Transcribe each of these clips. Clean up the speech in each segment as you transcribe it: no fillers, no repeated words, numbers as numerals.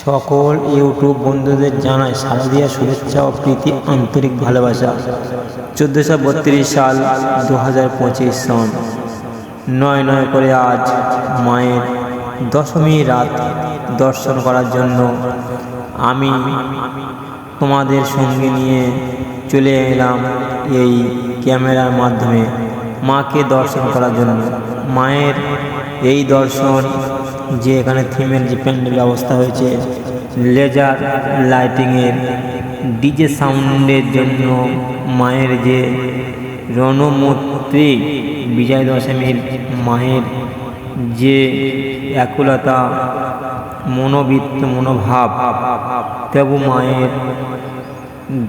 সকল ইউটিউব বন্ধুদের জানাই শারদীয়া শুভেচ্ছা ও প্রীতি আন্তরিক ভালোবাসা। 1432 সাল 2025 সন 9 করে আজ মায়ের দশমী রাত দর্শন করার জন্য আমি তোমাদের সঙ্গে নিয়ে চলে এলাম এই ক্যামেরার মাধ্যমে মাকে দর্শন করার জন্য। মায়ের এই দর্শন যে এখানে থিমের যে প্যান্ডেল ব্যবস্থা হয়েছে, লেজার লাইটিংয়ের, ডিজে সাউন্ডের জন্য মায়ের যে রণমূর্তি বিজয় দশমীর মায়ের যে একুলতা মনোবৃত্ত মনোভাব, তবু মায়ের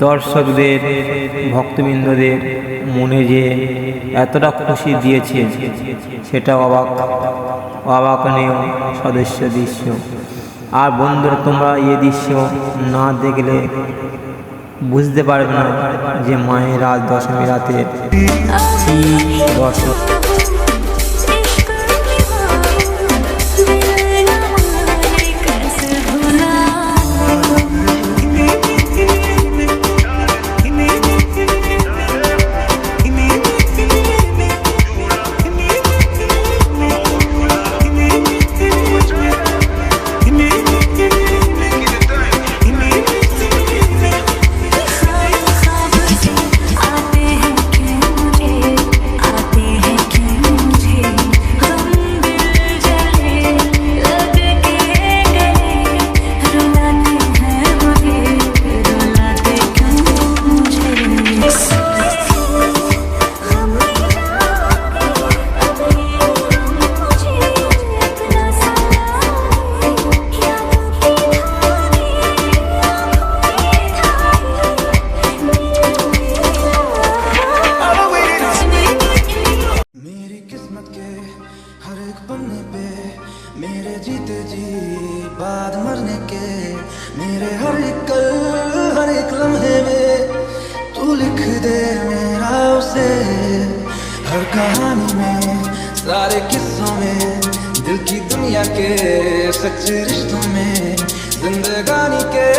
দর্শকদের ভক্তবৃন্দদের মনে যে এতটা খুশি দিয়েছে সেটা অবাকনীয় সদস্য দৃশ্য। আর বন্ধুরা, তোমরা এই দৃশ্য না দেখলে বুঝতে পারবে না যে মায়ের আজ দশমী রাতে দর্শক। मेरे जीते जी बाद मरने के मेरे हर एक कल हर एक लम्हे में तू लिख दे मेरा उसे, हर कहानी में सारे किस्सों में दिल की दुनिया के सच्चे रिश्तों में जिंदगानी के